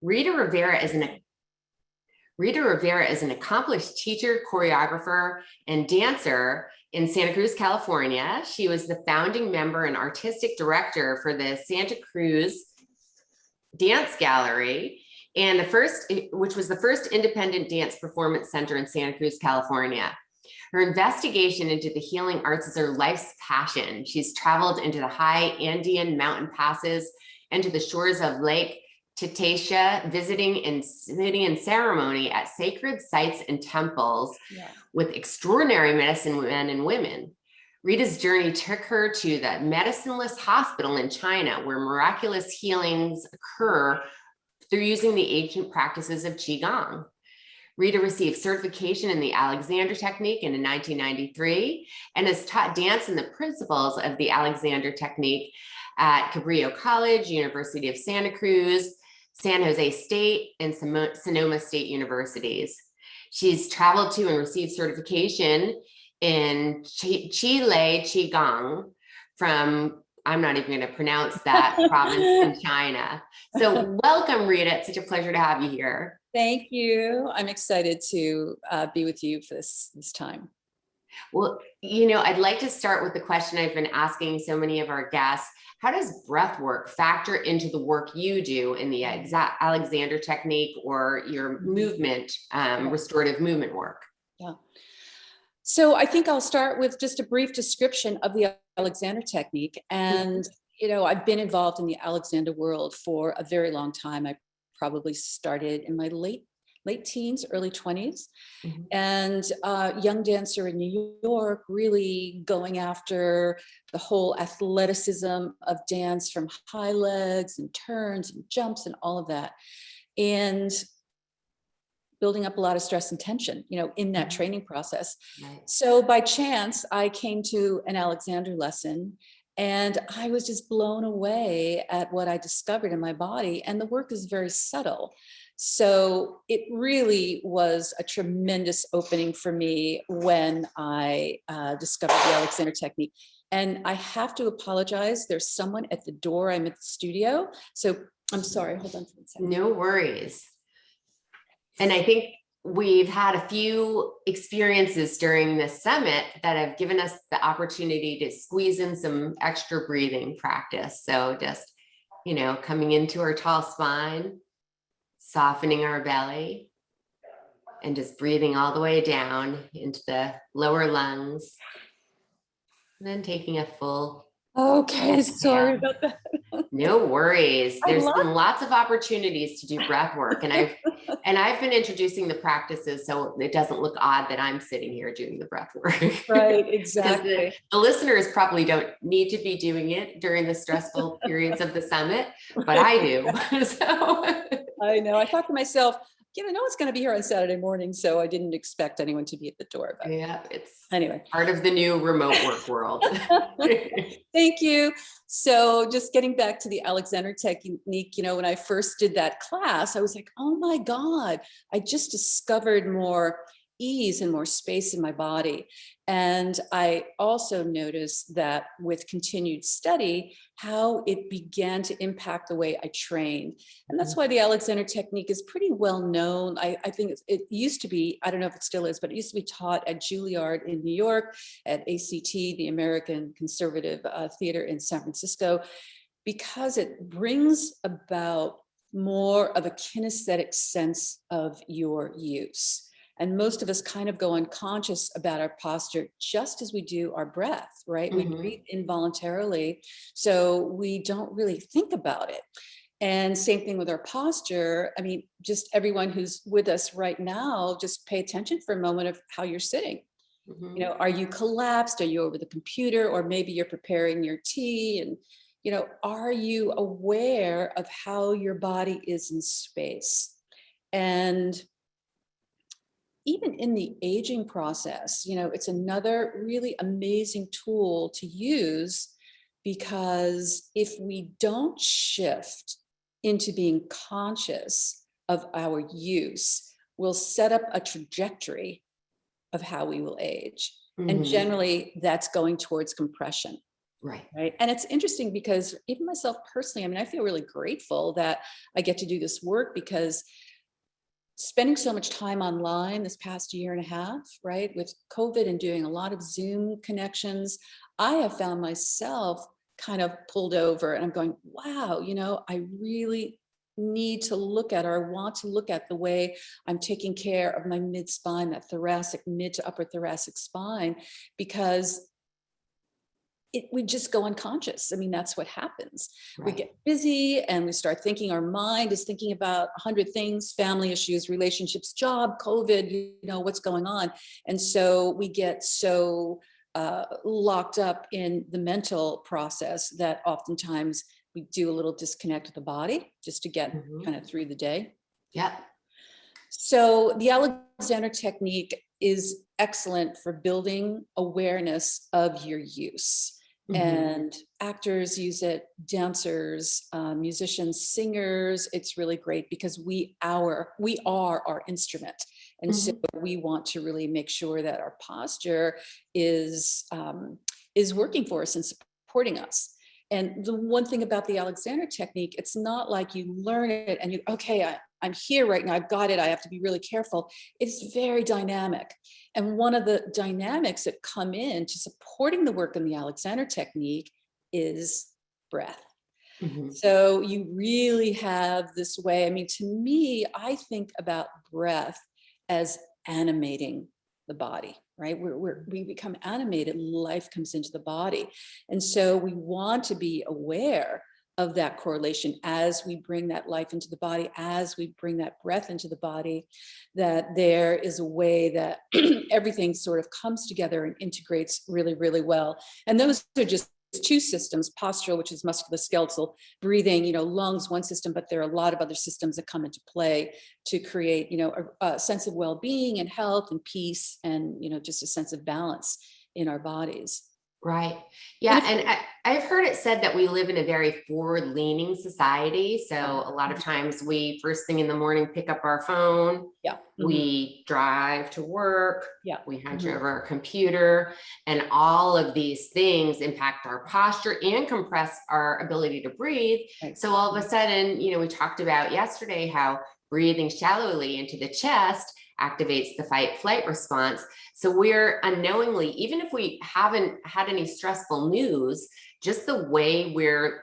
Rita Rivera is an accomplished teacher, choreographer, and dancer in Santa Cruz, California. She was the founding member and artistic director for the Santa Cruz Dance Gallery, and which was the first independent dance performance center in Santa Cruz, California. Her investigation into the healing arts is her life's passion. She's traveled into the high Andean mountain passes and to the shores of Lake Titicaca, visiting and sitting in ceremony at sacred sites and temples with extraordinary medicine men and women. Rita's journey took her to the medicineless hospital in China, where miraculous healings occur through using the ancient practices of Qi Gong. Rita received certification in the Alexander Technique in 1993 and has taught dance and the principles of the Alexander Technique at Cabrillo College, University of Santa Cruz, San Jose State, and Sonoma State Universities. She's traveled to and received certification in Qi Gong from, I'm not even going to pronounce that province in China. So welcome, Rita. It's such a pleasure to have you here. Thank you. I'm excited to be with you for this time. Well, I'd like to start with the question I've been asking so many of our guests. How does breath work factor into the work you do in the Alexander Technique or your movement, restorative movement work? Yeah. So I think I'll start with just a brief description of the Alexander Technique. And, I've been involved in the Alexander world for a very long time. I probably started in my late teens, early 20s, and young dancer in New York, really going after the whole athleticism of dance, from high legs and turns and jumps and all of that, and building up a lot of stress and tension, in that training process. Right. So by chance, I came to an Alexander lesson, and I was just blown away at what I discovered in my body. And the work is very subtle. So it really was a tremendous opening for me when I discovered the Alexander Technique. And I have to apologize. There's someone at the door. I'm at the studio. So I'm sorry. Hold on for a second. No worries. And I think we've had a few experiences during this summit that have given us the opportunity to squeeze in some extra breathing practice. So just, coming into our tall spine, softening our belly, and just breathing all the way down into the lower lungs. And then taking a full Okay, sorry about that. No worries. There's been lots of opportunities to do breath work, and I've been introducing the practices so it doesn't look odd that I'm sitting here doing the breath work. Right, exactly. The listeners probably don't need to be doing it during the stressful periods of the summit, but I do. So I know. I thought to myself, no one's going to be here on Saturday morning, so I didn't expect anyone to be at the door. But yeah, it's anyway, part of the new remote work world. Thank you. So just getting back to the Alexander Technique, when I first did that class, I was like, oh my God, I just discovered more ease and more space in my body. And I also noticed that with continued study, how it began to impact the way I trained. And that's why the Alexander Technique is pretty well known. I think it used to be, I don't know if it still is, but it used to be taught at Juilliard in New York, at ACT, the American Conservative Theater in San Francisco, because it brings about more of a kinesthetic sense of your use. And most of us kind of go unconscious about our posture, just as we do our breath, right? We breathe involuntarily, so we don't really think about it. And same thing with our posture. I mean, just everyone who's with us right now, just pay attention for a moment of how you're sitting. Are you collapsed? Are you over the computer? Or maybe you're preparing your tea, and are you aware of how your body is in space? And even in the aging process, it's another really amazing tool to use, because if we don't shift into being conscious of our use, we'll set up a trajectory of how we will age. And generally that's going towards compression. Right. Right. And it's interesting because even myself personally, I mean, I feel really grateful that I get to do this work, because spending so much time online this past year and a half, right, with COVID and doing a lot of Zoom connections, I have found myself kind of pulled over and I'm going, wow, I really need to look at, or want to look at, the way I'm taking care of my mid spine, that thoracic, mid to upper thoracic spine, because we just go unconscious. I mean, that's what happens. We Right. get busy and we start thinking, our mind is thinking about 100 things, family issues, relationships, job, COVID, what's going on. And so we get so locked up in the mental process that oftentimes we do a little disconnect with the body just to get Mhm. kind of through the day. Yep. So the Alexander technique is excellent for building awareness of your use. Mhm. And actors use it, dancers, musicians, singers. It's really great because we are our instrument. And so Mhm. we want to really make sure that our posture is working for us and supporting us. And the one thing about the Alexander technique, it's not like you learn it and I'm here right now, I've got it, I have to be really careful. It's very dynamic. And one of the dynamics that come in to supporting the work in the Alexander technique is breath. Mhm. So you really have this way. I mean, to me, I think about breath as animating the body, right? We become animated, life comes into the body. And so we want to be aware of that correlation as we bring that life into the body, as we bring that breath into the body, that there is a way that everything sort of comes together and integrates really, really well. And those are just two systems: postural, which is musculoskeletal, breathing, lungs, one system, but there are a lot of other systems that come into play to create, a sense of well-being and health and peace and, just a sense of balance in our bodies. Right. And Yeah. if And I've heard it said that we live in a very forward leaning society. So yeah, a lot of times we first thing in the morning pick up our phone, yeah, we drive to work, yeah, we hunch mhm, over our computer, and all of these things impact our posture and compress our ability to breathe. right, So all of a sudden, we talked about yesterday how breathing shallowly into the chest activates the fight flight response. So we're unknowingly, even if we haven't had any stressful news, just the way we're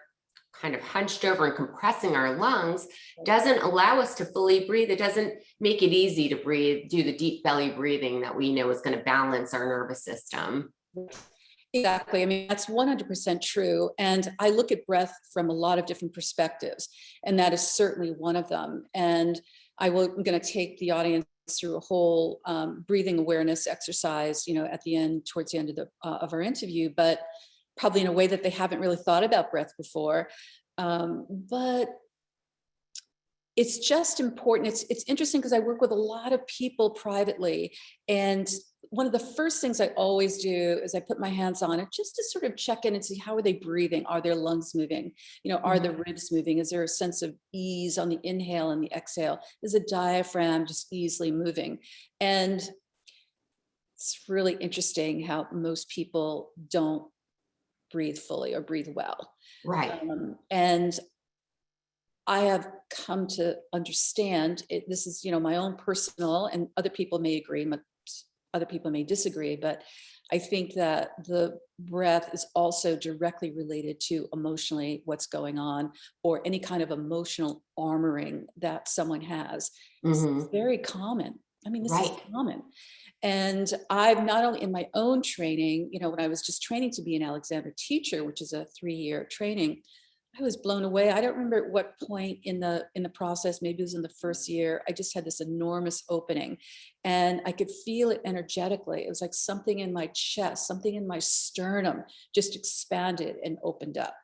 kind of hunched over and compressing our lungs doesn't allow us to fully breathe. It doesn't make it easy to breathe, do the deep belly breathing that we know is going to balance our nervous system. exactly. I mean, that's 100% true. And I look at breath from a lot of different perspectives, and that is certainly one of them. And I'm going to take the audience through a whole breathing awareness exercise, at the end, towards the end of our interview, but probably in a way that they haven't really thought about breath before. But it's just important. It's interesting because I work with a lot of people privately, and one of the first things I always do is I put my hands on it just to sort of check in and see, how are they breathing? Are their lungs moving? Are the ribs moving? Is there a sense of ease on the inhale and the exhale? Is the diaphragm just easily moving? And it's really interesting how most people don't breathe fully or breathe well. Right. And I have come to understand it. This is, my own personal, and other people may agree, other people may disagree, but I think that the breath is also directly related to emotionally what's going on, or any kind of emotional armoring that someone has. This is Hmm. very common. I mean, this is Right. common. And I've not only in my own training, when I was just training to be an Alexander teacher, which is a 3-year training, I was blown away. I don't remember at what point in the process, maybe it was in the first year, I just had this enormous opening and I could feel it energetically. It was like something in my chest, something in my sternum just expanded and opened up.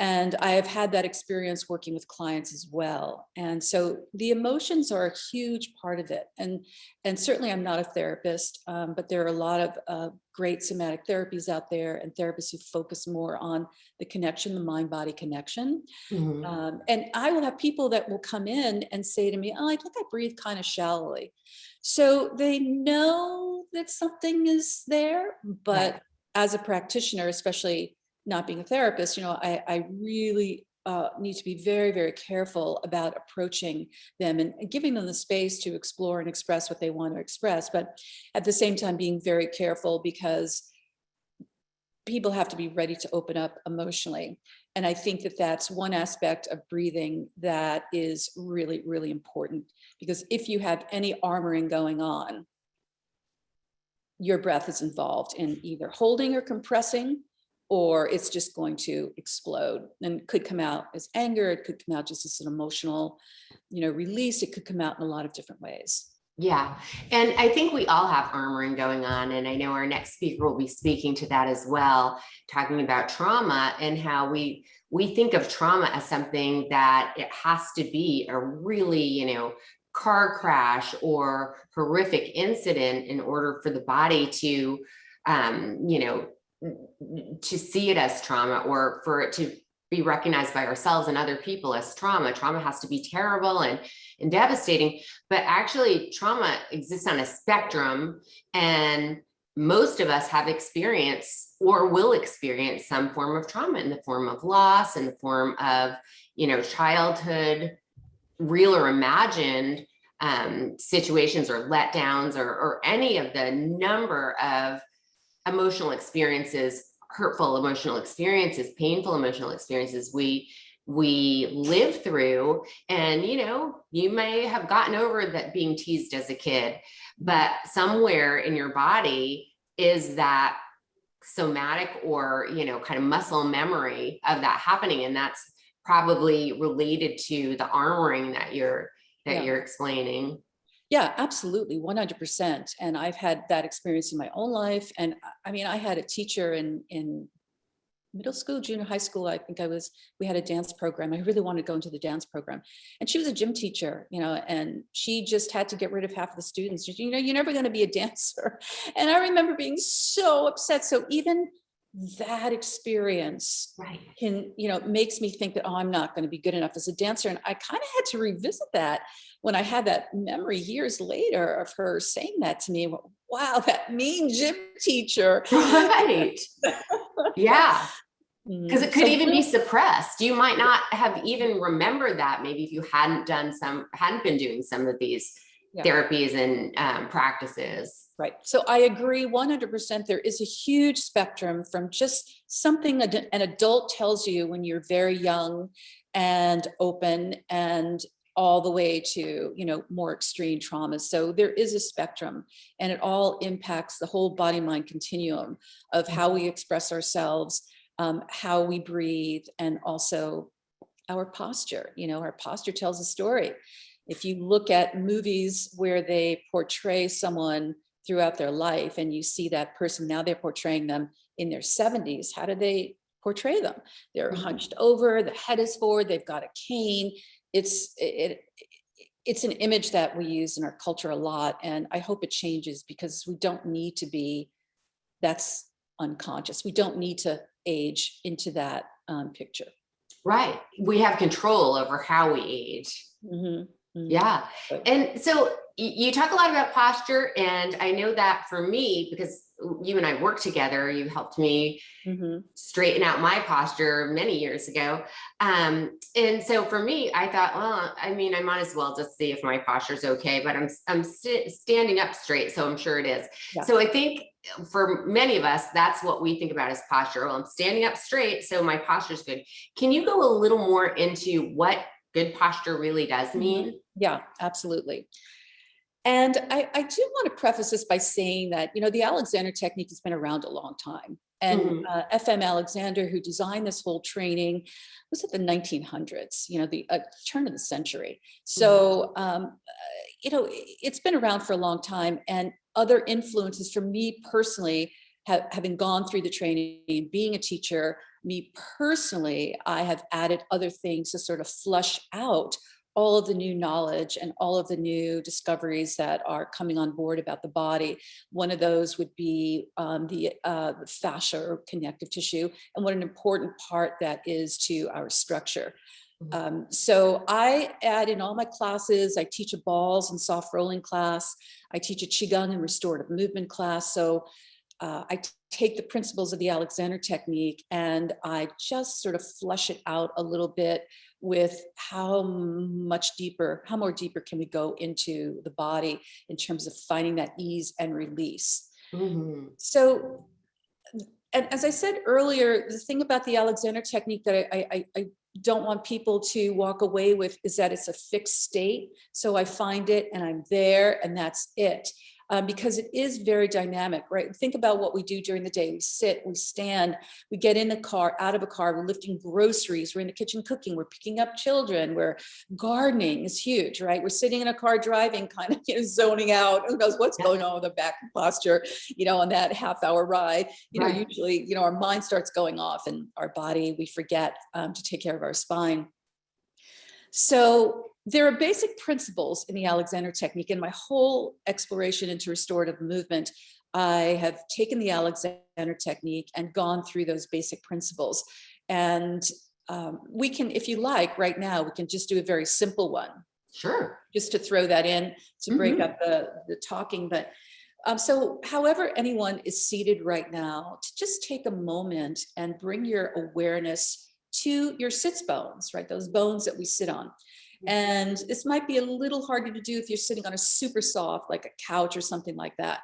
And I have had that experience working with clients as well. And so the emotions are a huge part of it. And certainly I'm not a therapist, but there are a lot of great somatic therapies out there, and therapists who focus more on the connection, the mind-body connection. Hmm. And I will have people that will come in and say to me, oh, I think I breathe kind of shallowly. So they know that something is there, Right. but as a practitioner, especially not being a therapist, I really need to be very, very careful about approaching them and giving them the space to explore and express what they want to express. But at the same time, being very careful because people have to be ready to open up emotionally. And I think that that's one aspect of breathing that is really, really important, because if you have any armoring going on, your breath is involved in either holding or compressing, or it's just going to explode, and it could come out as anger. It could come out just as an emotional, release. It could come out in a lot of different ways. Yeah. And I think we all have armoring going on. And I know our next speaker will be speaking to that as well, talking about trauma and how we think of trauma as something that it has to be a really, car crash or horrific incident in order for the body to, to see it as trauma, or for it to be recognized by ourselves and other people as trauma. Trauma has to be terrible and devastating, but actually trauma exists on a spectrum, and most of us have experienced or will experience some form of trauma in the form of loss, in the form of, childhood, real or imagined situations or letdowns, or any of the number of emotional experiences, hurtful emotional experiences, painful emotional experiences we live through. And you may have gotten over that being teased as a kid, but somewhere in your body is that somatic or kind of muscle memory of that happening, and that's probably related to the armoring that you're explaining. Yeah, absolutely. 100%. And I've had that experience in my own life. And I mean, I had a teacher in middle school, junior high school. I think we had a dance program. I really wanted to go into the dance program. And she was a gym teacher, and she just had to get rid of half of the students. You're never going to be a dancer. And I remember being so upset. So even that experience can, makes me think that, oh, I'm not going to be good enough as a dancer. And I kind of had to revisit that when I had that memory years later of her saying that to me. Wow, that mean gym teacher. Right. Yeah. Because it could even be suppressed. You might not have even remembered that, maybe if you hadn't been doing some of these therapies and practices. Right. So I agree 100%. There is a huge spectrum from just something an adult tells you when you're very young and open, and all the way to, more extreme traumas. So there is a spectrum, and it all impacts the whole body mind continuum of how we express ourselves, how we breathe, and also our posture. Our posture tells a story. If you look at movies where they portray someone throughout their life, and you see that person, now they're portraying them in their 70s, how do they portray them? They're hunched over, the head is forward, they've got a cane. It's an image that we use in our culture a lot, and I hope it changes, because we don't need to be, that's unconscious. We don't need to age into that picture. Right. We have control over how we age. Yeah. And so you talk a lot about posture, and I know that for me, because you and I worked together, you helped me straighten out my posture many years ago. And so for me, I thought, well, I mean, I might as well just see if my posture is okay, but I'm standing up straight, so I'm sure it is. Yeah. So I think for many of us, that's what we think about as posture. Well, I'm standing up straight, so my posture is good. Can you go a little more into what good posture really does mean? Yeah, absolutely. And I do want to preface this by saying that, the Alexander technique has been around a long time. And FM Alexander, who designed this whole training, was at the 1900s, the turn of the century. So, it's been around for a long time. And other influences for me personally, having gone through the training and being a teacher, me personally, I have added other things to sort of flush out all of the new knowledge and all of the new discoveries that are coming on board about the body. One of those would be the fascia or connective tissue, and what an important part that is to our structure. So I add in all my classes, I teach a balls and soft rolling class. I teach a Qi Gong and restorative movement class. So I take the principles of the Alexander technique and I just sort of flush it out a little bit with how more deeper can we go into the body in terms of finding that ease and release. Mhm. So, and as I said earlier, the thing about the Alexander technique that I don't want people to walk away with is that it's a fixed state. So I find it and I'm there and that's it. Because it is very dynamic, right? Think about what we do during the day. We sit, we stand, we get in the car, out of a car, we're lifting groceries, we're in the kitchen cooking, we're picking up children, we're gardening is huge, right? We're sitting in a car driving, kind of, zoning out. Who knows what's going on with the back posture, on that half-hour ride. Right. Usually, our mind starts going off and our body, we forget to take care of our spine. So there are basic principles in the Alexander technique. In my whole exploration into restorative movement, I have taken the Alexander technique and gone through those basic principles. And we can, if you like, right now, we can just do a very simple one. Sure. Just to throw that in to break up the talking. But so however anyone is seated right now, to just take a moment and bring your awareness to your sits bones, right? Those bones that we sit on. And this might be a little harder to do if you're sitting on a super soft, like a couch or something like that.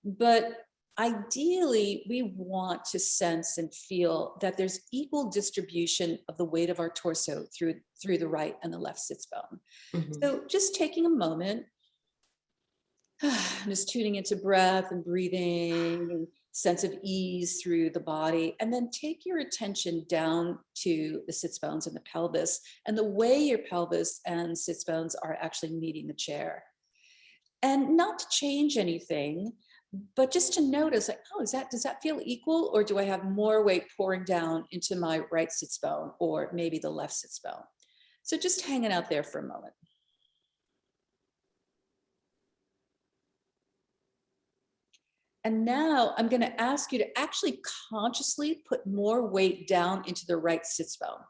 But ideally, we want to sense and feel that there's equal distribution of the weight of our torso through the right and the left sits bone. So just taking a moment, just tuning into breath and breathing, sense of ease through the body, and then take your attention down to the sits bones and the pelvis and the way your pelvis and sits bones are actually meeting the chair. And not to change anything, but just to notice, like, oh, does that feel equal? Or do I have more weight pouring down into my right sits bone or maybe the left sits bone? So just hanging out there for a moment. And now I'm going to ask you to actually consciously put more weight down into the right sits bone.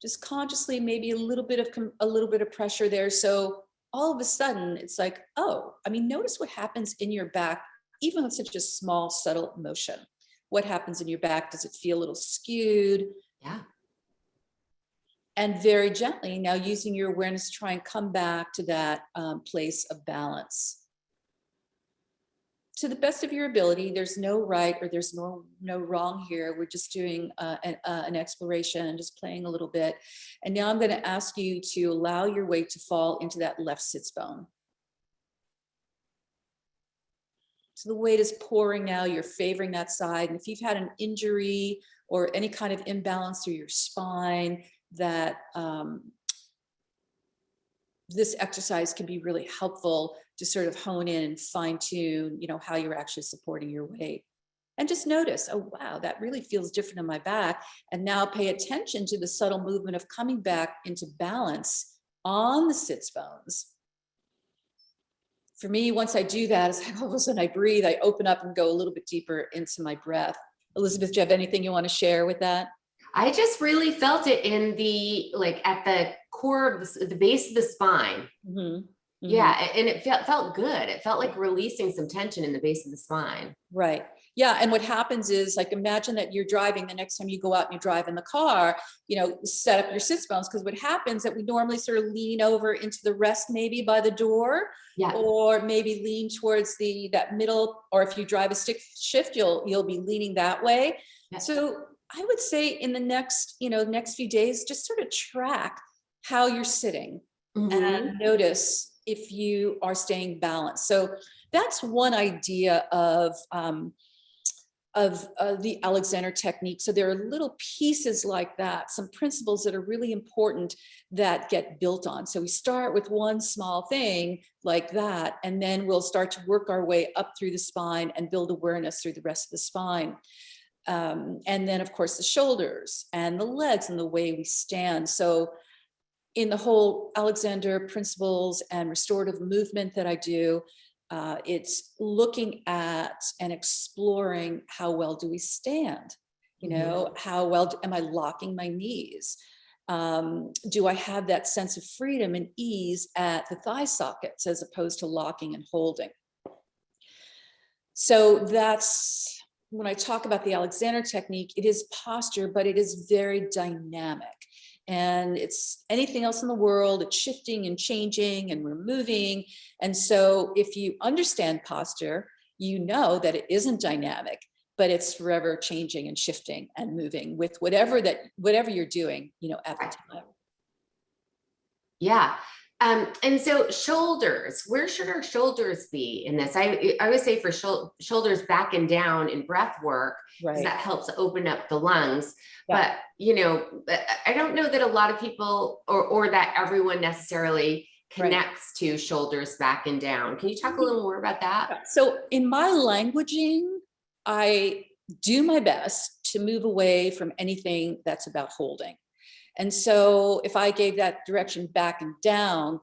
Just consciously, maybe a little bit of pressure there. So all of a sudden it's like, oh, notice what happens in your back, even with such a small, subtle motion. What happens in your back? Does it feel a little skewed? Yeah. And very gently, now using your awareness, try and come back to that place of balance. To the best of your ability, there's no right or there's no wrong here. We're just doing an exploration and just playing a little bit. And now I'm going to ask you to allow your weight to fall into that left sits bone. So the weight is pouring now, you're favoring that side. And if you've had an injury or any kind of imbalance through your spine, that this exercise can be really helpful to sort of hone in and fine tune, how you're actually supporting your weight. And just notice, oh, wow, that really feels different in my back. And now pay attention to the subtle movement of coming back into balance on the sits bones. For me, once I do that, it's like all of a sudden I breathe, I open up and go a little bit deeper into my breath. Elizabeth, do you have anything you want to share with that? I just really felt it in at the core of the base of the spine. Yeah. And it felt good. It felt like releasing some tension in the base of the spine. Right. Yeah. And what happens is, like, imagine that you're driving the next time you go out and you drive in the car, set up your sits bones. Because what happens that we normally sort of lean over into the rest, maybe by the door, or maybe lean towards that middle, or if you drive a stick shift, you'll be leaning that way. Yeah. So I would say in the next few days, just sort of track how you're sitting and notice if you are staying balanced. So that's one idea of the Alexander technique. So there are little pieces like that, some principles that are really important that get built on. So we start with one small thing like that, and then we'll start to work our way up through the spine and build awareness through the rest of the spine. And then, of course, the shoulders and the legs and the way we stand. So in the whole Alexander principles and restorative movement that I do, it's looking at and exploring how well do we stand? How well am I locking my knees? Do I have that sense of freedom and ease at the thigh sockets as opposed to locking and holding? So that's when I talk about the Alexander technique, it is posture, but it is very dynamic. And it's anything else in the world, it's shifting and changing and we're moving. And so if you understand posture, you know that it isn't dynamic, but it's forever changing and shifting and moving with whatever you're doing, at the time. Yeah. And so shoulders, where should our shoulders be in this? I always say for shoulders back and down in breath work, because that helps open up the lungs. Yeah. But, I don't know that a lot of people or that everyone necessarily connects to shoulders back and down. Can you talk a little more about that? So in my languaging, I do my best to move away from anything that's about holding. And so if I gave that direction back and down,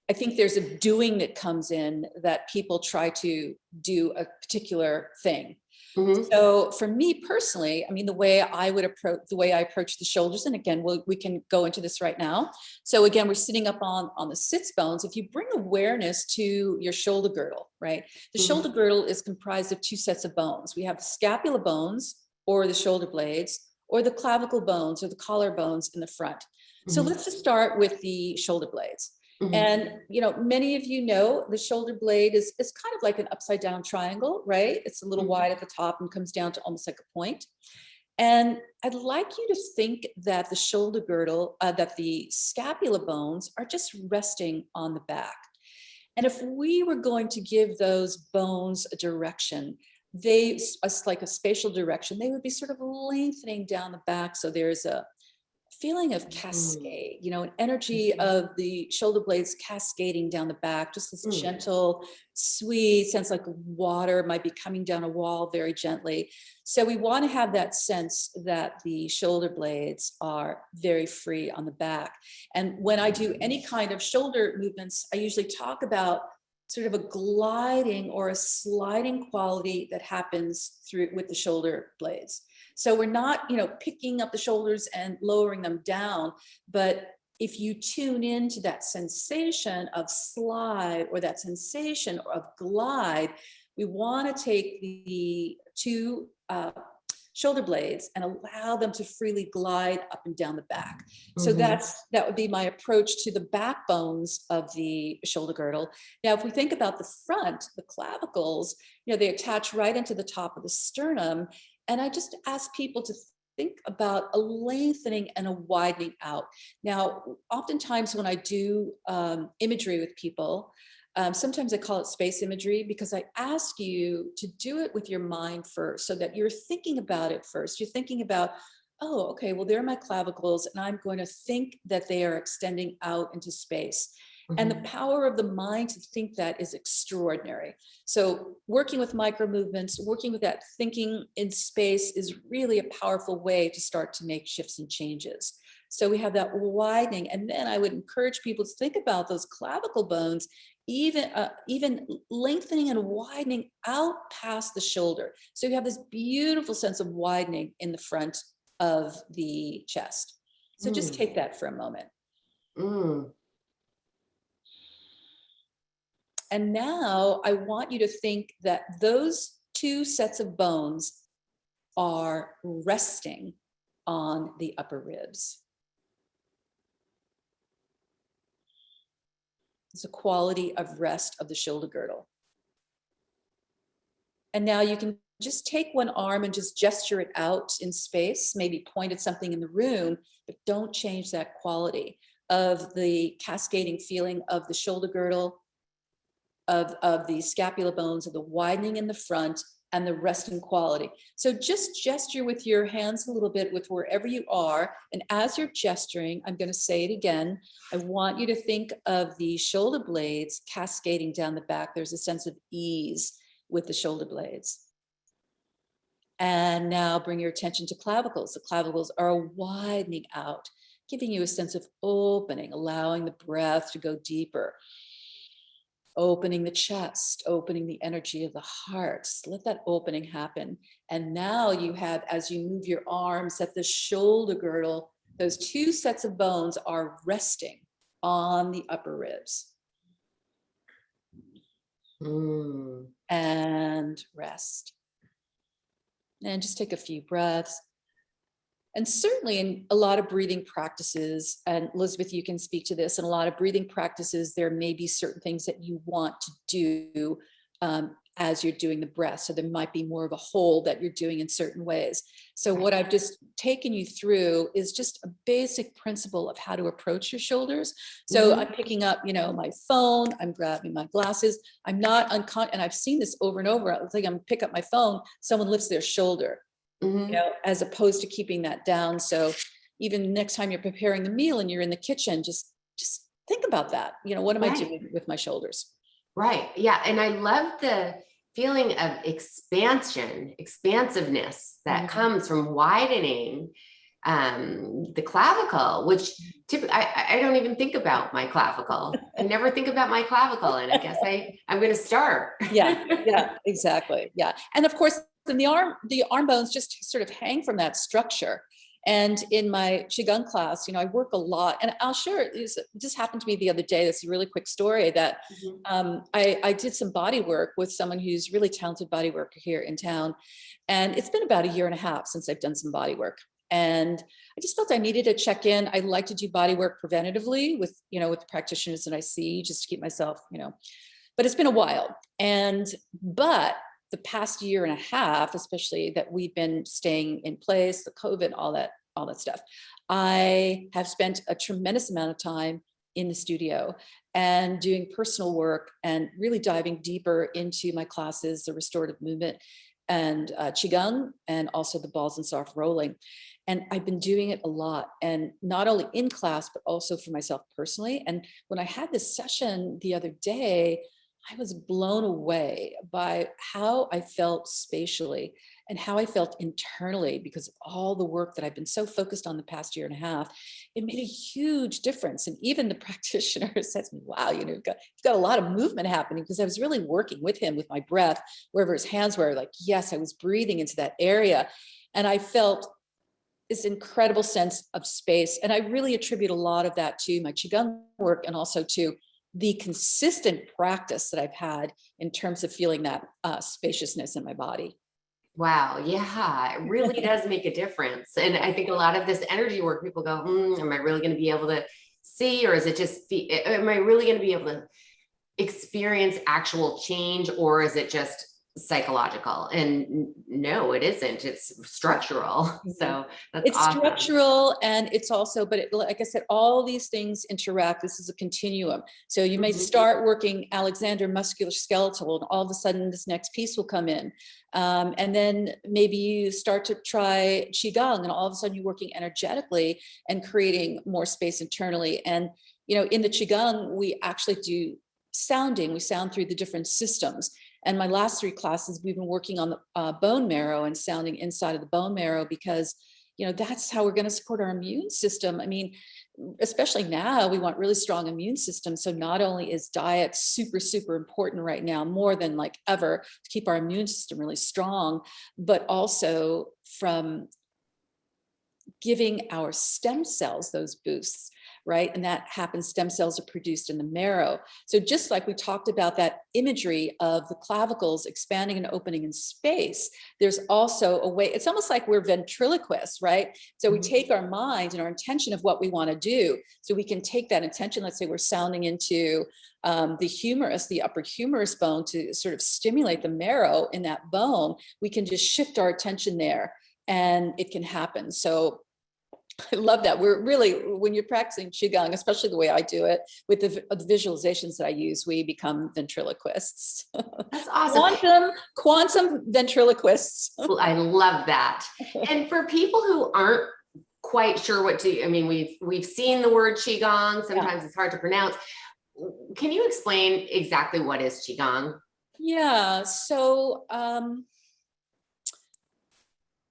I think there's a doing that comes in that people try to do a particular thing. Mm-hmm. So for me personally, I mean, the way I approach the shoulders, and again, we can go into this right now. So again, we're sitting up on the sits bones. If you bring awareness to your shoulder girdle, right? The mm-hmm. shoulder girdle is comprised of two sets of bones. We have the scapula bones or the shoulder blades, or the clavicle bones or the collar bones in the front. Mm-hmm. So let's just start with the shoulder blades. Mm-hmm. And, many of you know the shoulder blade is kind of like an upside down triangle, right? It's a little mm-hmm. wide at the top and comes down to almost like a point. And I'd like you to think that the shoulder girdle, that the scapula bones are just resting on the back. And if we were going to give those bones a direction, like a spatial direction, they would be sort of lengthening down the back. So there's a feeling of cascade, an energy of the shoulder blades cascading down the back, just this gentle, sweet sense, like water might be coming down a wall very gently. So we want to have that sense that the shoulder blades are very free on the back. And when I do any kind of shoulder movements, I usually talk about sort of a gliding or a sliding quality that happens with the shoulder blades. So we're not, picking up the shoulders and lowering them down, but if you tune into that sensation of slide or that sensation of glide, we want to take the two shoulder blades and allow them to freely glide up and down the back. Mm-hmm. So that would be my approach to the backbones of the shoulder girdle. Now, if we think about the front, the clavicles, they attach right into the top of the sternum. And I just ask people to think about a lengthening and a widening out. Now, oftentimes when I do imagery with people, sometimes I call it space imagery because I ask you to do it with your mind first so that you're thinking about it first. You're thinking about, oh, okay, well, there are my clavicles and I'm going to think that they are extending out into space. Mm-hmm. And the power of the mind to think that is extraordinary. So working with micro movements, working with that thinking in space is really a powerful way to start to make shifts and changes. So we have that widening. And then I would encourage people to think about those clavicle bones even lengthening and widening out past the shoulder. So you have this beautiful sense of widening in the front of the chest. So just take that for a moment. And now I want you to think that those two sets of bones are resting on the upper ribs. It's a quality of rest of the shoulder girdle. And now you can just take one arm and just gesture it out in space, maybe point at something in the room, but don't change that quality of the cascading feeling of the shoulder girdle, of the scapula bones, of the widening in the front, and the resting quality. So just gesture with your hands a little bit with wherever you are. And as you're gesturing, I'm going to say it again. I want you to think of the shoulder blades cascading down the back. There's a sense of ease with the shoulder blades. And now bring your attention to clavicles. The clavicles are widening out, giving you a sense of opening, allowing the breath to go deeper. Opening the chest, opening the energy of the heart. Let that opening happen. And now you have, as you move your arms at the shoulder girdle, those two sets of bones are resting on the upper ribs. Mm. and rest. And just take a few breaths. And certainly in a lot of breathing practices, and Elizabeth, you can speak to this, in a lot of breathing practices, there may be certain things that you want to do as you're doing the breath. So there might be more of a hold that you're doing in certain ways. So what I've just taken you through is just a basic principle of how to approach your shoulders. So I'm picking up, my phone, I'm grabbing my glasses. I'm not unconscious, and I've seen this over and over. I think I'm pick up my phone, someone lifts their shoulder. As opposed to keeping that down. So even next time you're preparing the meal and you're in the kitchen, just think about that. What am I doing with my shoulders? Right. Yeah. And I love the feeling of expansiveness that comes from widening the clavicle, which typically I don't even think about my clavicle. I never think about my clavicle. And I guess I'm going to start. Yeah, exactly. Yeah. And of course, then the arm bones just sort of hang from that structure. And in my Qi Gong class, I work a lot, and I'll share it. It just happened to me the other day. This is a really quick story that I did some body work with someone who's really talented body worker here in town. And it's been about 1.5 years since I've done some body work. And I just felt I needed to check in. I like to do body work preventatively with the practitioners that I see, just to keep myself, but it's been a while. But the past 1.5 years, especially that we've been staying in place, the COVID, all that stuff, I have spent a tremendous amount of time in the studio and doing personal work and really diving deeper into my classes, the restorative movement and Qi Gong, and also the balls and soft rolling. And I've been doing it a lot, and not only in class, but also for myself personally. And when I had this session the other day, I was blown away by how I felt spatially and how I felt internally, because of all the work that I've been so focused on the past 1.5 years. It made a huge difference. And even the practitioner said to me, wow, you've got a lot of movement happening, because I was really working with him with my breath, wherever his hands were. Like, yes, I was breathing into that area. And I felt this incredible sense of space. And I really attribute a lot of that to my Qigong work, and also to the consistent practice that I've had in terms of feeling that spaciousness in my body. Wow. Yeah, it really does make a difference. And I think a lot of this energy work, people go, am I really going to be able to see, or is it just, am I really going to be able to experience actual change, or is it just psychological? And no, it isn't. It's structural. So that's awesome. Structural, and it's also, but like I said, all these things interact. This is a continuum. So you may start working Alexander musculoskeletal, and all of a sudden this next piece will come in. And then maybe you start to try Qigong, and all of a sudden you're working energetically and creating more space internally. And, in the Qigong, we actually do sounding. We sound through the different systems. And my last 3 classes, we've been working on the bone marrow and sounding inside of the bone marrow, because, that's how we're going to support our immune system. I mean, especially now, we want really strong immune system. So not only is diet super, super important right now, more than like ever, to keep our immune system really strong, but also from giving our stem cells those boosts, right? And that happens, stem cells are produced in the marrow. So just like we talked about that imagery of the clavicles expanding and opening in space, there's also a way, it's almost like we're ventriloquists, right? So we take our mind and our intention of what we want to do. So we can take that intention, let's say we're sounding into the humerus, the upper humerus bone, to sort of stimulate the marrow in that bone. We can just shift our attention there, and it can happen. So I love that. We're really, when you're practicing Qigong, especially the way I do it with the visualizations that I use, we become ventriloquists. That's awesome. Quantum ventriloquists. Well, I love that. And for people who aren't quite sure what to, I mean, we've seen the word Qigong. Sometimes it's hard to pronounce. Can you explain exactly what is Qigong? Yeah. So,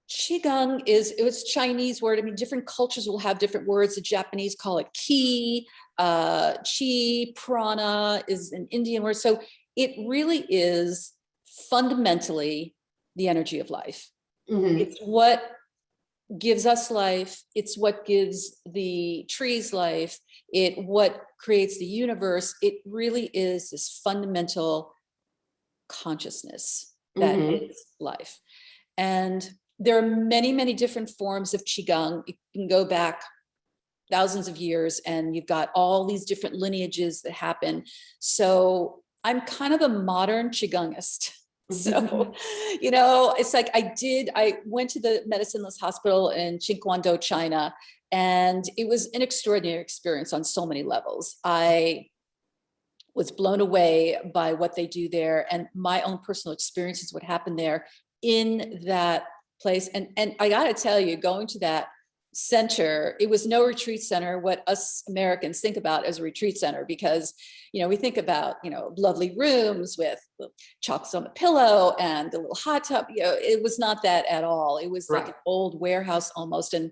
Qigong it's Chinese word. I mean, different cultures will have different words. The Japanese call it Qi. Qi, prana is an Indian word. So it really is fundamentally the energy of life. It's what gives us life. It's what gives the trees life. What creates the universe. It really is this fundamental consciousness that Mhm. is life. And there are many, many different forms of Qigong. You can go back thousands of years and you've got all these different lineages that happen. So I'm kind of a modern Qigongist. So, it's like I went to the medicineless hospital in Qingguangdou, China, and it was an extraordinary experience on so many levels. I was blown away by what they do there and my own personal experiences, what happened there in that place. And I got to tell you, going to that center, it was no retreat center, what us Americans think about as a retreat center, because, we think about, lovely rooms with chocolates on the pillow and the little hot tub, it was not that at all. It was like Right. an old warehouse almost. And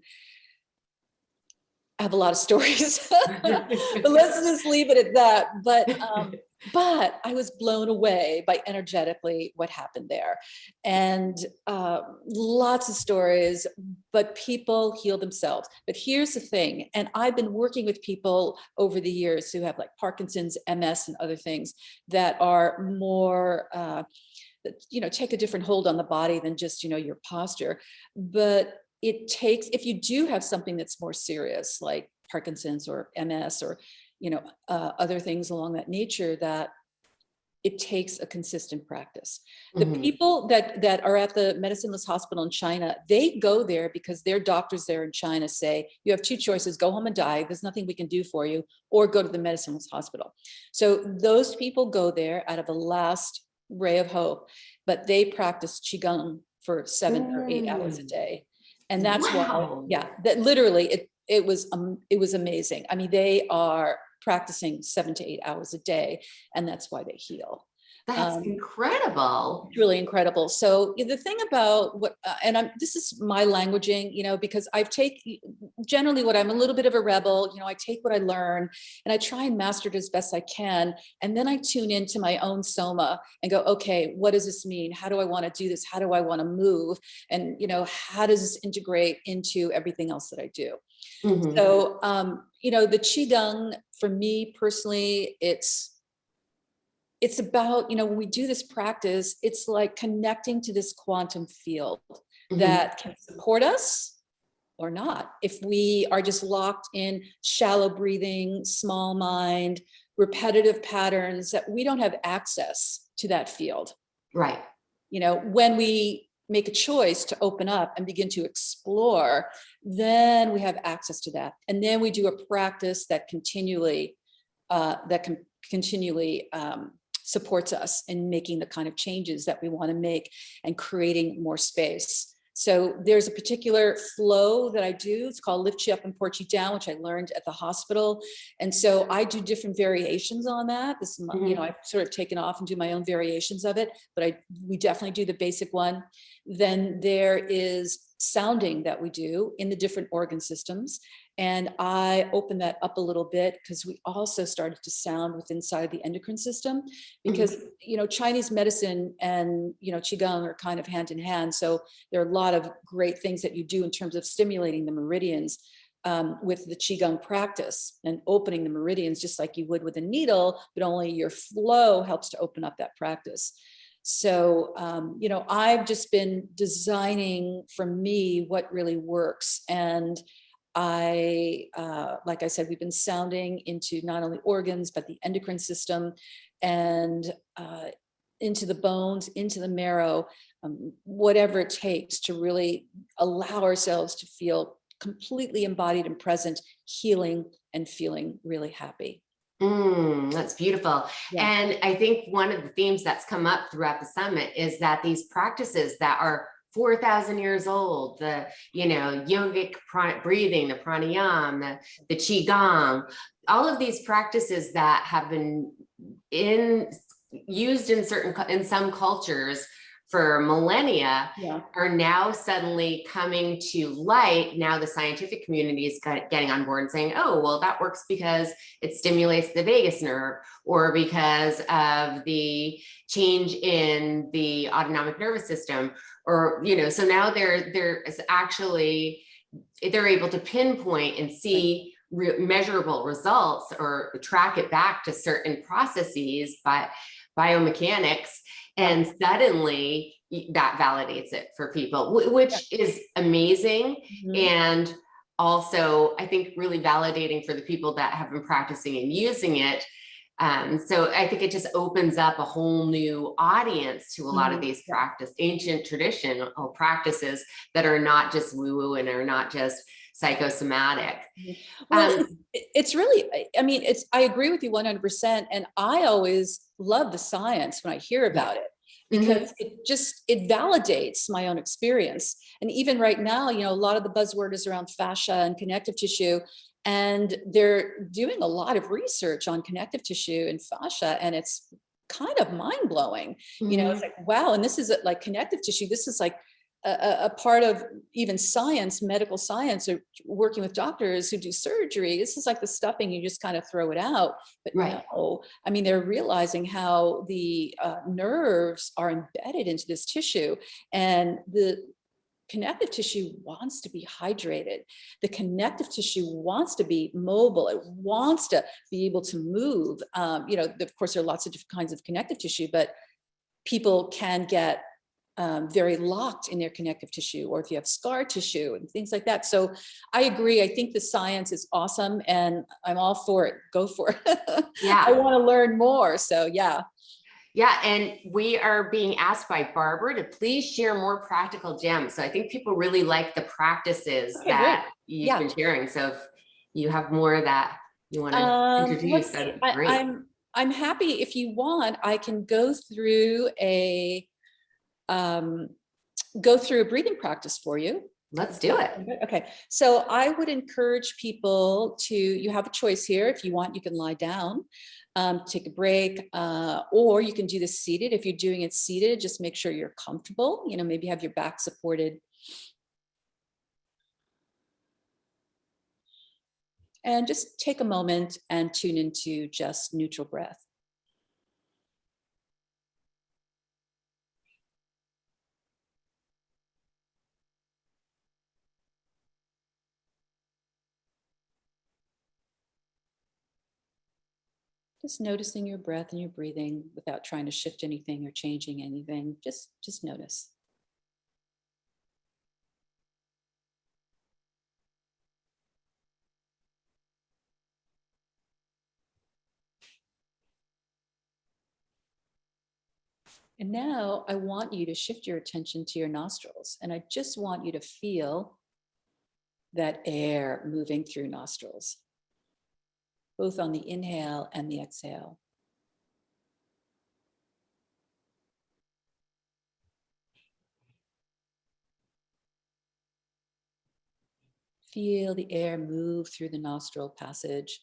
I have a lot of stories, but let's just leave it at that. But I was blown away by energetically what happened there, and lots of stories. But people heal themselves. But here's the thing, and I've been working with people over the years who have like Parkinson's, MS, and other things that are more. Take a different hold on the body than just your posture, but it takes, if you do have something that's more serious like Parkinson's or MS or other things along that nature, that it takes a consistent practice. The Mhm. people that are at the medicineless hospital in China, they go there because their doctors there in China say, you have two choices: go home and die, there's nothing we can do for you, or go to the medicineless hospital. So those people go there out of a last ray of hope, but they practice Qigong for 7 or 8 hours a Mm. day. And that's why, Wow. yeah, that literally it was amazing. I mean, they are practicing 7 to 8 hours a day, and that's why they heal. That's Um, incredible. it's really incredible. So the thing about what, this is my languaging, because generally what I'm a little bit of a rebel, I take what I learn and I try and master it as best I can. And then I tune into my own soma and go, okay, what does this mean? How do I want to do this? How do I want to move? And, how does this integrate into everything else that I do? Mhm. So, the Qigong for me personally, it's about, when we do this practice, it's like connecting to this quantum field Mhm. that can support us or not. If we are just locked in shallow breathing, small mind, repetitive patterns, that we don't have access to that field. Right. When we make a choice to open up and begin to explore, then we have access to that. And then we do a practice that continually supports us in making the kind of changes that we want to make and creating more space. So there's a particular flow that I do. It's called Lift You Up and Port You Down, which I learned at the hospital. And so I do different variations on that. This, Mhm. I've sort of taken off and do my own variations of it, but we definitely do the basic one. Then there is sounding that we do in the different organ systems. And I opened that up a little bit because we also started to sound with inside the endocrine system, because, Mhm. Chinese medicine and, Qigong are kind of hand in hand. So there are a lot of great things that you do in terms of stimulating the meridians with the Qigong practice and opening the meridians, just like you would with a needle, but only your flow helps to open up that practice. So, I've just been designing for me what really works. And like I said, we've been sounding into not only organs, but the endocrine system and into the bones, into the marrow, whatever it takes to really allow ourselves to feel completely embodied and present, healing and feeling really happy. That's beautiful. Yeah. And I think one of the themes that's come up throughout the summit is that these practices that are 4,000 years old, the, yogic breathing, the pranayama, the Qi Gong, all of these practices that have been used in some cultures for millennia Yeah. are now suddenly coming to light. Now the scientific community is getting on board and saying, oh, well, that works because it stimulates the vagus nerve, or because of the change in the autonomic nervous system, or, so now there is actually, they're able to pinpoint and see measurable results or track it back to certain processes by biomechanics, and suddenly that validates it for people, which is amazing. And also, I think really validating for the people that have been practicing and using it. So I think it just opens up a whole new audience to a lot of these ancient traditional practices that are not just woo-woo and are not just psychosomatic. Well, it's really, I mean, I agree with you 100%. And I always love the science when I hear about it, because it validates my own experience. And even right now, you know, a lot of the buzzword is around fascia and connective tissue. And they're doing a lot of research on connective tissue and fascia, and it's kind of mind blowing. You know, it's like, wow. And this is like connective tissue. This is like a part of even science, medical science, or working with doctors who do surgery. This is like the stuffing, you just kind of throw it out. But no, I mean, they're realizing how the nerves are embedded into this tissue, and the connective tissue wants to be hydrated. The connective tissue wants to be mobile. It wants to be able to move. You know, of course, there are lots of different kinds of connective tissue, but people can get very locked in their connective tissue, or if you have scar tissue and things like that. So I agree. I think the science is awesome, and I'm all for it. Go for it. Yeah. I want to learn more. So yeah. Yeah, and we are being asked by Barbara to please share more practical gems. So I think people really like the practices that you've been sharing. So if you have more that you want to introduce, that'd be great. I'm happy. If you want, I can go through a breathing practice for you. Let's do it. Okay. So I would encourage people to, you have a choice here. If you want, you can lie down, take a break, or you can do this seated. If you're doing it seated, just make sure you're comfortable, you know, maybe have your back supported. And just take a moment and tune into just neutral breath. Just noticing your breath and your breathing without trying to shift anything or changing anything. Just notice. And now I want you to shift your attention to your nostrils. And I just want you to feel that air moving through nostrils, both on the inhale and the exhale. Feel the air move through the nostril passage,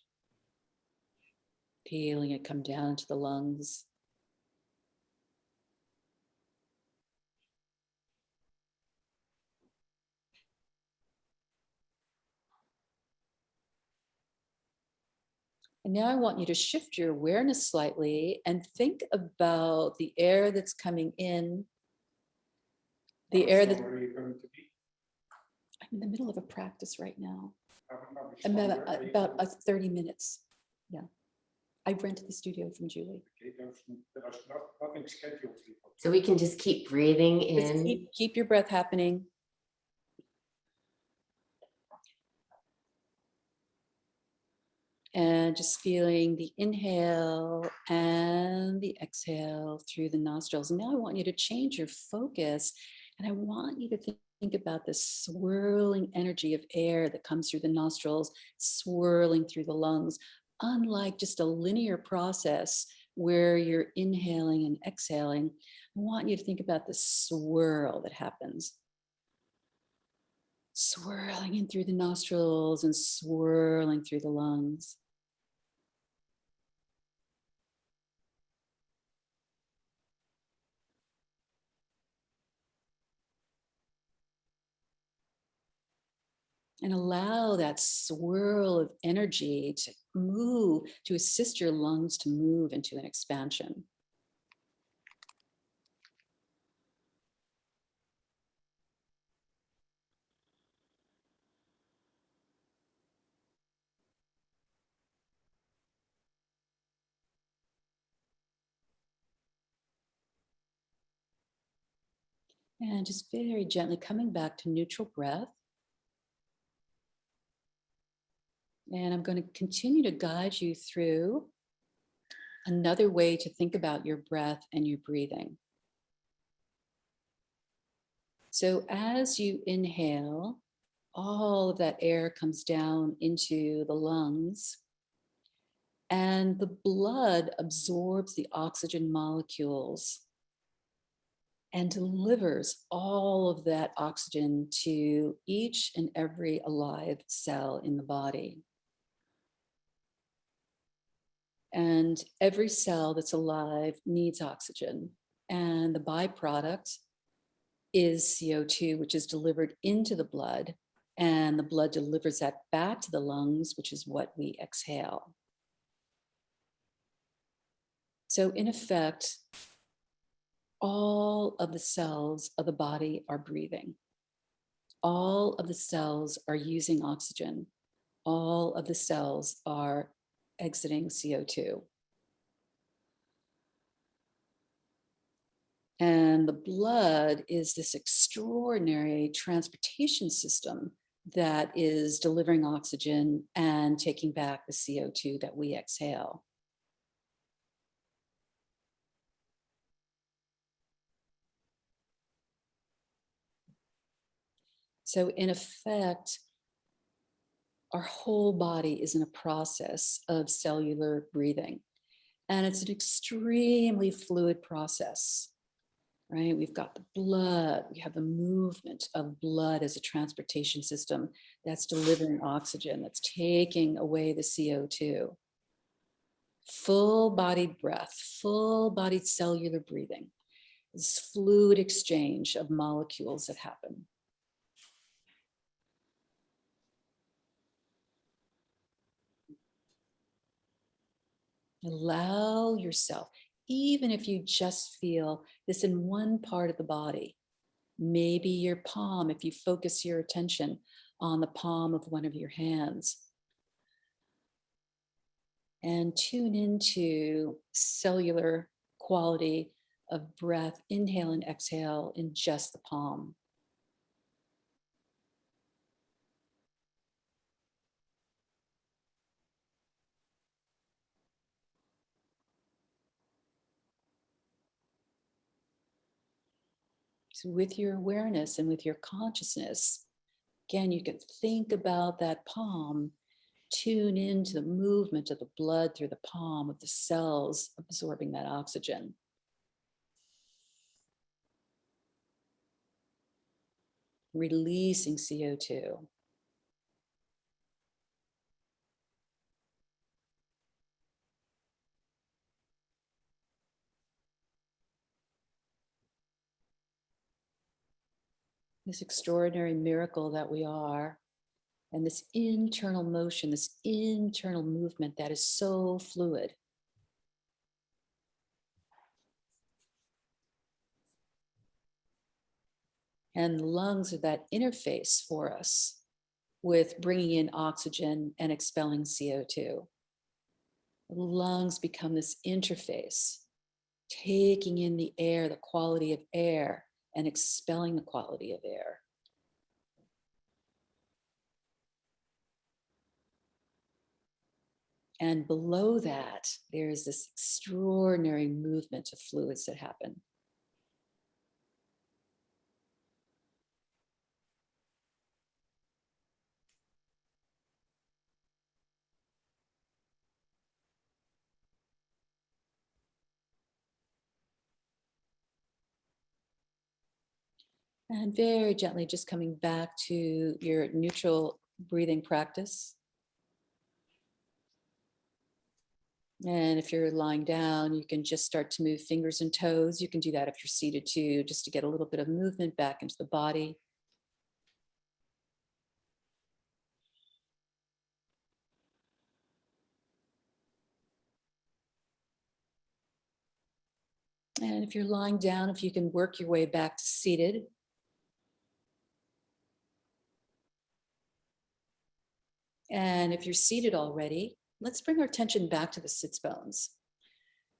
feeling it come down into the lungs. And now I want you to shift your awareness slightly and think about the air that's coming in, the air that... Where are you going to be? I'm in the middle of a practice right now. I'm about 30 minutes. Yeah. I rented the studio from Julie. So we can just keep breathing in. Just keep your breath happening. And just feeling the inhale and the exhale through the nostrils. And now I want you to change your focus, and I want you to think about this swirling energy of air that comes through the nostrils, swirling through the lungs, unlike just a linear process where you're inhaling and exhaling. I want you to think about the swirl that happens. Swirling in through the nostrils and swirling through the lungs. And allow that swirl of energy to move, to assist your lungs to move into an expansion. And just very gently coming back to neutral breath. And I'm going to continue to guide you through another way to think about your breath and your breathing. So as you inhale, all of that air comes down into the lungs, and the blood absorbs the oxygen molecules and delivers all of that oxygen to each and every alive cell in the body. And every cell that's alive needs oxygen. And the byproduct is CO2, which is delivered into the blood. And the blood delivers that back to the lungs, which is what we exhale. So in effect, all of the cells of the body are breathing. All of the cells are using oxygen. All of the cells are exiting CO2. And the blood is this extraordinary transportation system that is delivering oxygen and taking back the CO2 that we exhale. So in effect, our whole body is in a process of cellular breathing. And it's an extremely fluid process, right? We've got the blood, we have the movement of blood as a transportation system that's delivering oxygen, that's taking away the CO2. Full-bodied breath, full-bodied cellular breathing, this fluid exchange of molecules that happen. Allow yourself, even if you just feel this in one part of the body, maybe your palm, if you focus your attention on the palm of one of your hands, and tune into cellular quality of breath, inhale and exhale in just the palm. So with your awareness and with your consciousness, again, you can think about that palm, tune into the movement of the blood through the palm of the cells absorbing that oxygen. Releasing CO2. This extraordinary miracle that we are, and this internal motion, this internal movement that is so fluid. And the lungs are that interface for us with bringing in oxygen and expelling CO2. The lungs become this interface, taking in the air, the quality of air, and expelling the quality of air. And below that, there's this extraordinary movement of fluids that happen. And very gently just coming back to your neutral breathing practice. And if you're lying down, you can just start to move fingers and toes. You can do that if you're seated too, just to get a little bit of movement back into the body. And if you're lying down, if you can work your way back to seated. And if you're seated already, let's bring our attention back to the sits bones.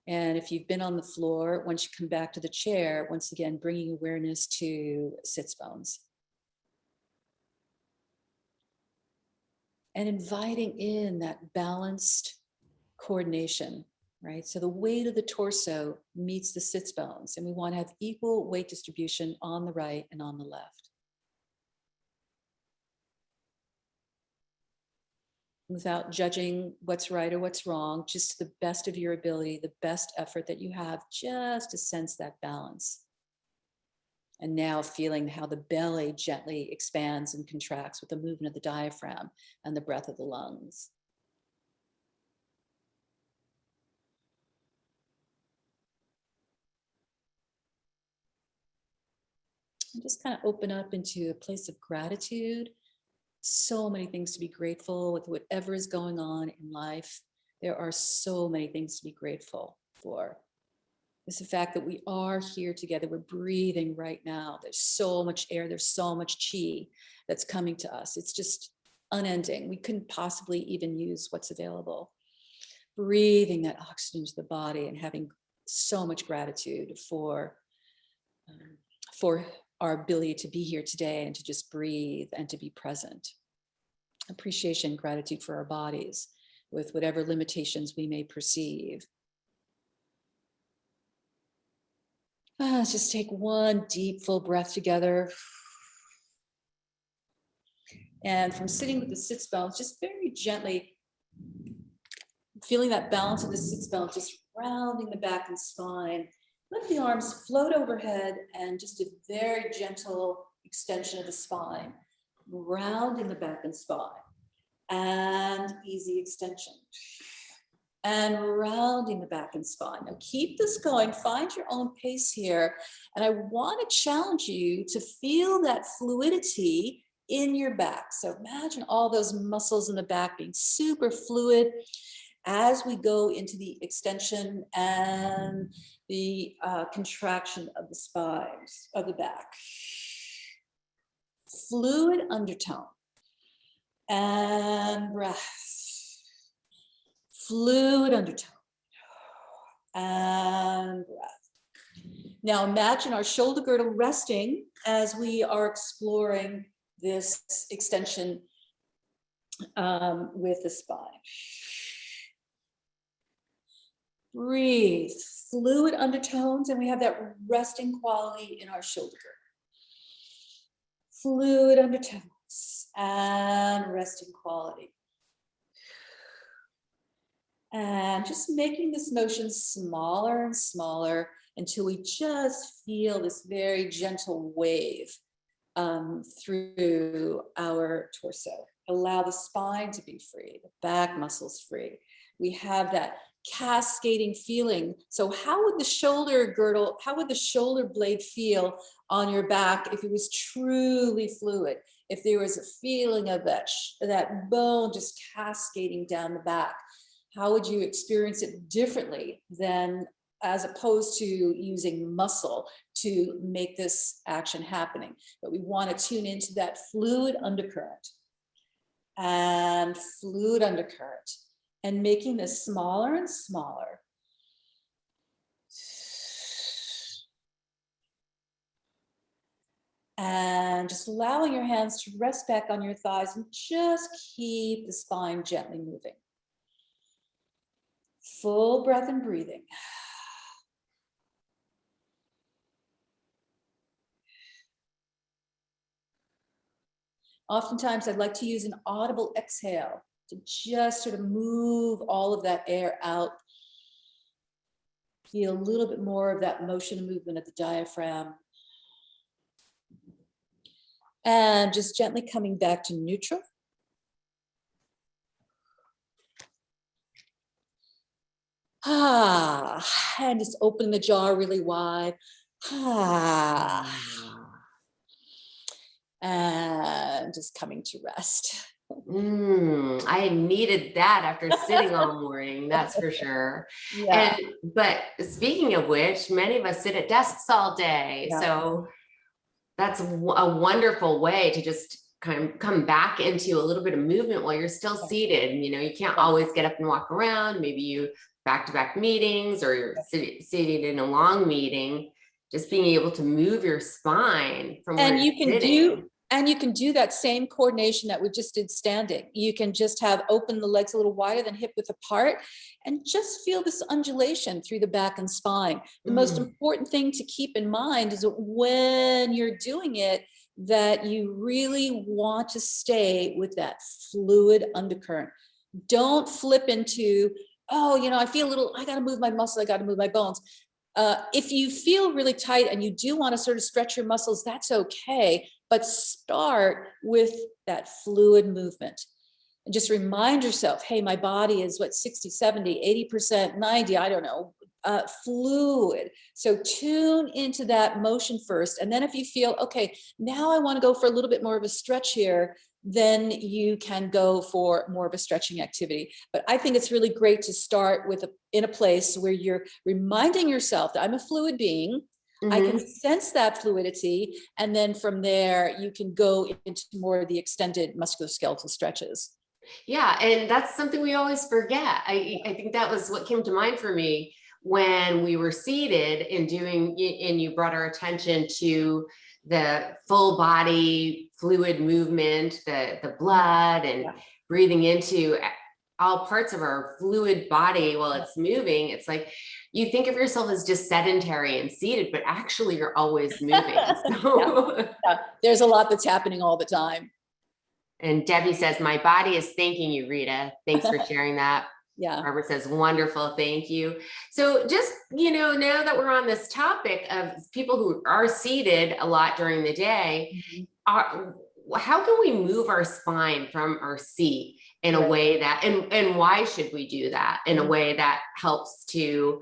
And if you've been on the floor, once you come back to the chair, once again, bringing awareness to sits bones. And inviting in that balanced coordination, right? So the weight of the torso meets the sits bones, and we want to have equal weight distribution on the right and on the left. Without judging what's right or what's wrong, just to the best of your ability, the best effort that you have, just to sense that balance. And now feeling how the belly gently expands and contracts with the movement of the diaphragm and the breath of the lungs. And just kind of open up into a place of gratitude. So many things to be grateful with whatever is going on in life. There are so many things to be grateful for. It's the fact that we are here together. We're breathing right now. There's so much air. There's so much chi that's coming to us. It's just unending. We couldn't possibly even use what's available. Breathing that oxygen to the body and having so much gratitude for our ability to be here today and to just breathe and to be present. Appreciation, gratitude for our bodies with whatever limitations we may perceive. Let's just take one deep, full breath together. And from sitting with the sits bones, just very gently feeling that balance of the sits bones, just rounding the back and spine. Let the arms float overhead and just a very gentle extension of the spine, rounding the back and spine, and easy extension. And rounding the back and spine. Now keep this going, find your own pace here. And I want to challenge you to feel that fluidity in your back. So imagine all those muscles in the back being super fluid as we go into the extension and the contraction of the spines of the back. Fluid undertone and breath. Fluid undertone and breath. Now imagine our shoulder girdle resting as we are exploring this extension with the spine. Breathe, fluid undertones, and we have that resting quality in our shoulder girdle. Fluid undertones and resting quality. And just making this motion smaller and smaller until we just feel this very gentle wave through our torso. Allow the spine to be free, the back muscles free. We have that cascading feeling. So how would the shoulder girdle, how would the shoulder blade feel on your back if it was truly fluid? If there was a feeling of that bone just cascading down the back, how would you experience it differently than as opposed to using muscle to make this action happening? But we want to tune into that fluid undercurrent and fluid undercurrent and making this smaller and smaller. And just allowing your hands to rest back on your thighs and just keep the spine gently moving. Full breath and breathing. Oftentimes I'd like to use an audible exhale to just sort of move all of that air out. Feel a little bit more of that motion and movement of the diaphragm. And just gently coming back to neutral. And just open the jaw really wide. And just coming to rest. I needed that after sitting all morning, that's for sure. Yeah. But speaking of which, many of us sit at desks all day. Yeah. So that's a wonderful way to just kind of come back into a little bit of movement while you're still seated. You know, you can't always get up and walk around. Maybe you back-to-back meetings or you're seated in a long meeting, just being able to move your spine from where And you're sitting. you can do that same coordination that we just did standing. You can just have open the legs a little wider than hip width apart and just feel this undulation through the back and spine. The most important thing to keep in mind is that when you're doing it, that you really want to stay with that fluid undercurrent. Don't flip into, oh, I feel a little, I got to move my muscle, I got to move my bones. If you feel really tight and you do want to sort of stretch your muscles, that's okay. But start with that fluid movement. And just remind yourself, hey, my body is 60, 70, 80%, 90, I don't know, fluid. So tune into that motion first. And then if you feel, okay, now I want to go for a little bit more of a stretch here, then you can go for more of a stretching activity. But I think it's really great to start in a place where you're reminding yourself that I'm a fluid being. I can sense that fluidity. And then from there, you can go into more of the extended musculoskeletal stretches. Yeah, and that's something we always forget. I think that was what came to mind for me when we were seated and you brought our attention to the full body fluid movement, the blood and breathing into all parts of our fluid body while it's moving. It's like you think of yourself as just sedentary and seated, but actually you're always moving. So. There's a lot that's happening all the time. And Debbie says, my body is thanking you, Rita. Thanks for sharing that. Yeah. Barbara says, wonderful, thank you. So just, now that we're on this topic of people who are seated a lot during the day, how can we move our spine from our seat in a way that, and why should we do that in a way that helps to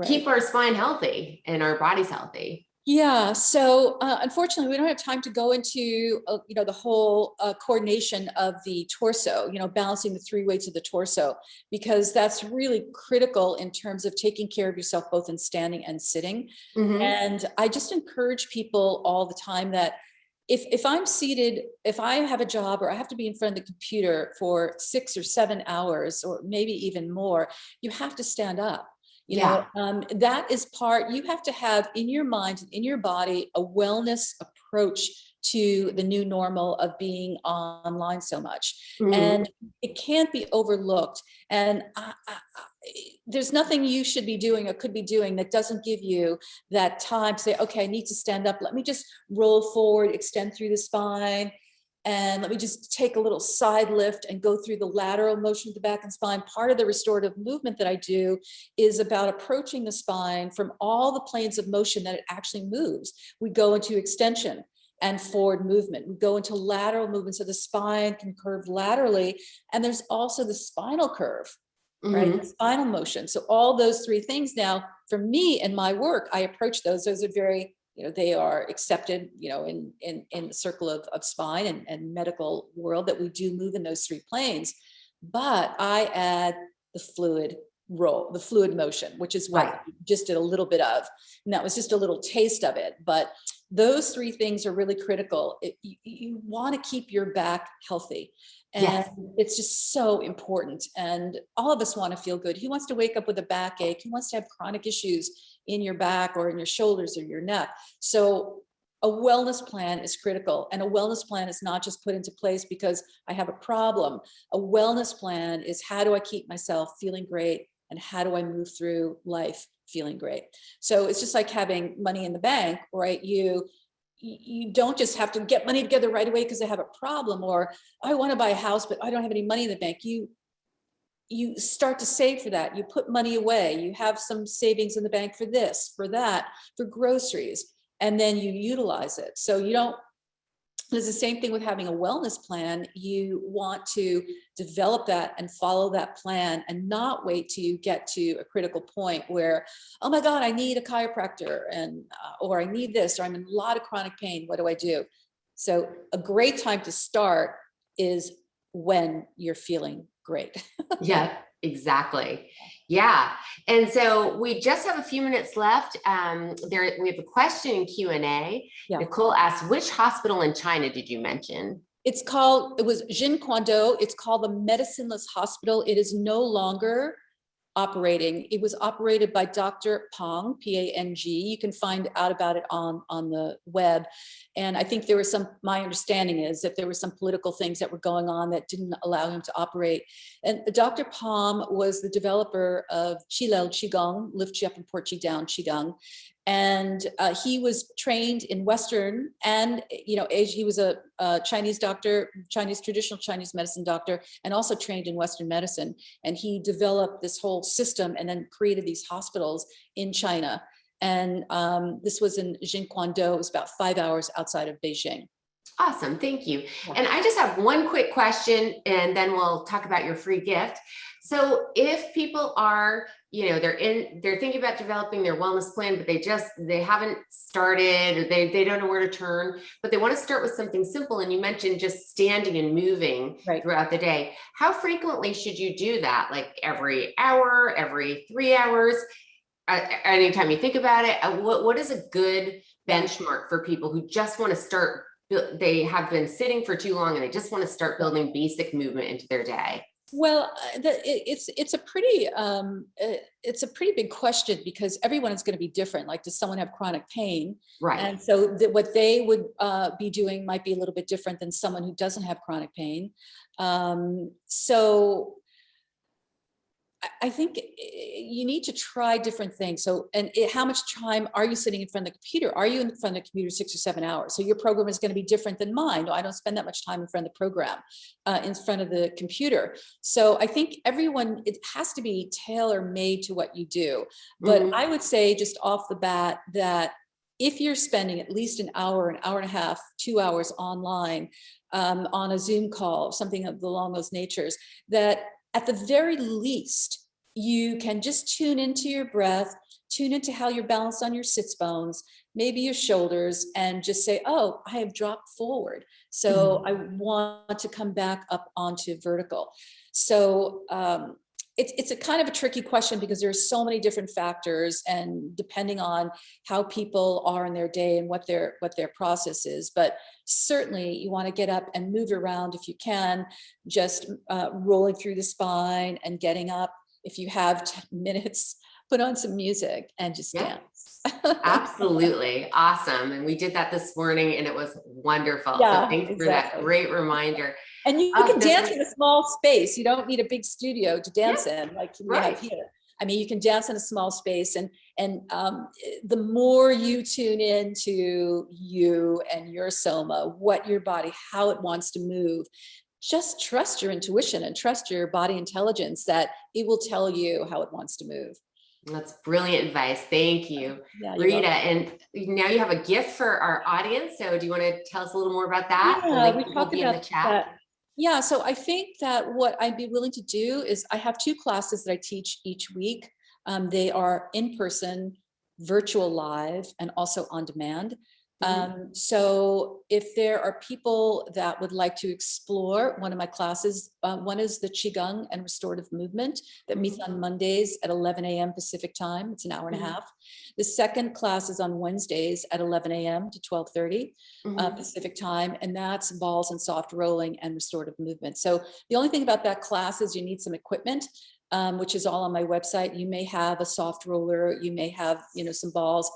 keep our spine healthy and our bodies healthy? Yeah. So unfortunately, we don't have time to go into, the whole coordination of the torso, balancing the 3 weights of the torso, because that's really critical in terms of taking care of yourself, both in standing and sitting. And I just encourage people all the time that if I'm seated, if I have a job or I have to be in front of the computer for 6 or 7 hours, or maybe even more, you have to stand up. That is part, you have to have in your mind, in your body, a wellness approach to the new normal of being online so much. And it can't be overlooked. And there's nothing you should be doing or could be doing that doesn't give you that time to say, okay, I need to stand up. Let me just roll forward, extend through the spine. And let me just take a little side lift and go through the lateral motion of the back and spine. Part of the restorative movement that I do is about approaching the spine from all the planes of motion that it actually moves. We go into extension and forward movement. We go into lateral movement so the spine can curve laterally. And there's also the spinal curve, right? The spinal motion. So all those 3 things now, for me and my work, I approach those. Those are very, they are accepted, in the circle of spine and medical world, that we do move in those 3 planes. But I add the fluid motion, which is what we just did a little bit of. And that was just a little taste of it. But those 3 things are really critical. You want to keep your back healthy. And it's just so important. And all of us want to feel good. Who wants to wake up with a backache? Who wants to have chronic issues in your back or in your shoulders or your neck? So a wellness plan is critical. And a wellness plan is not just put into place because I have a problem. A wellness plan is, how do I keep myself feeling great? And how do I move through life feeling great? So it's just like having money in the bank, right? You don't just have to get money together right away because I have a problem, or I want to buy a house, but I don't have any money in the bank. You start to save for that. You put money away. You have some savings in the bank for this, for that, for groceries, and then you utilize it. So there's the same thing with having a wellness plan. You want to develop that and follow that plan and not wait till you get to a critical point where, oh my God, I need a chiropractor or I need this, or I'm in a lot of chronic pain. What do I do? So a great time to start is when you're feeling great. Yeah, exactly. Yeah. And so we just have a few minutes left. We have a question in Q&A. Yeah. Nicole asked, which hospital in China did you mention? It was Jinquando. It's called the Medicineless Hospital. It is no longer operating. It was operated by Dr. Pang, P-A-N-G. You can find out about it on the web. And I think there was my understanding is that there were some political things that were going on that didn't allow him to operate. And Dr. Pang was the developer of Qi Gong, lift you up and port you down, Qi Gong. And he was trained in Western and, he was a Chinese doctor, traditional Chinese medicine doctor, and also trained in Western medicine. And he developed this whole system and then created these hospitals in China. And this was in Jinquando. It was about 5 hours outside of Beijing. Awesome. Thank you. Yeah. And I just have one quick question, and then we'll talk about your free gift. So if people are, they're thinking about developing their wellness plan, but they haven't started, or they don't know where to turn, but they want to start with something simple. And you mentioned just standing and moving throughout the day. How frequently should you do that? Like every hour, every 3 hours? Anytime you think about it, what is a good benchmark for people who just want to start? They have been sitting for too long and they just want to start building basic movement into their day. Well, it's a pretty big question, because everyone is going to be different. Like, does someone have chronic pain? Right. And so what they would be doing might be a little bit different than someone who doesn't have chronic pain. So I think you need to try different things. So, how much time are you sitting in front of the computer? Are you in front of the computer 6 or 7 hours? So your program is going to be different than mine. No, I don't spend that much time in front of the program, in front of the computer. So I think it has to be tailor-made to what you do. But I would say just off the bat that if you're spending at least an hour and a half, 2 hours online on a Zoom call, something along those natures, that at the very least, you can just tune into your breath, tune into how you're balanced on your sits bones, maybe your shoulders, and just say, oh, I have dropped forward. So I want to come back up onto vertical. So it's a kind of a tricky question, because there's so many different factors, and depending on how people are in their day and what their process is. But certainly you want to get up and move around if you can, just rolling through the spine and getting up. If you have 10 minutes, put on some music and just dance. Absolutely. Awesome. And we did that this morning and it was wonderful. Yeah, so thanks for that great reminder. And you can dance in a small space. You don't need a big studio to dance in like we have here. I mean, you can dance in a small space, and the more you tune into you and your soma, what your body, how it wants to move, just trust your intuition and trust your body intelligence that it will tell you how it wants to move. That's brilliant advice. Thank you, Rita. And now you have a gift for our audience. So do you want to tell us a little more about that? Yeah, we talked about that. Yeah, so I think that what I'd be willing to do is I have 2 classes that I teach each week. They are in person, virtual live, and also on demand. So if there are people that would like to explore one of my classes, one is the Qi Gong and restorative movement that meets on Mondays at 11 a.m. Pacific time. It's an hour and a half. The second class is on Wednesdays at 11 a.m. to 12:30 Pacific time. And that's balls and soft rolling and restorative movement. So the only thing about that class is you need some equipment, which is all on my website. You may have a soft roller, you may have, some balls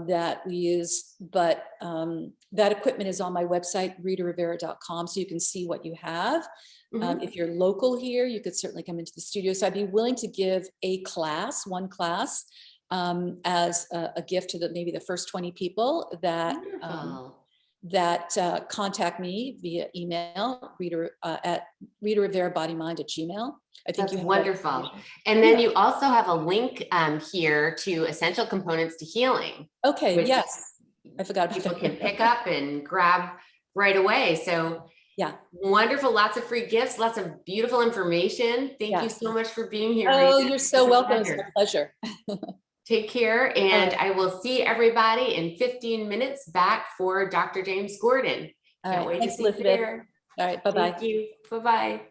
that we use, but that equipment is on my website, ritarivera.com, so you can see what you have. If you're local here, you could certainly come into the studio. So I'd be willing to give one class as a gift to maybe the first 20 people that contact me via email, at ritarivera.bodymind@gmail.com. I think that's wonderful. And then you also have a link here to essential components to healing. Okay. Yes. I forgot about people can pick up and grab right away. So wonderful. Lots of free gifts, lots of beautiful information. Thank you so much for being here. Oh, Rita. you're so welcome. It's my pleasure. Take care. And I will see everybody in 15 minutes back for Dr. James Gordon. Can't wait to see you there. All right. Bye-bye. Thank you. Bye-bye.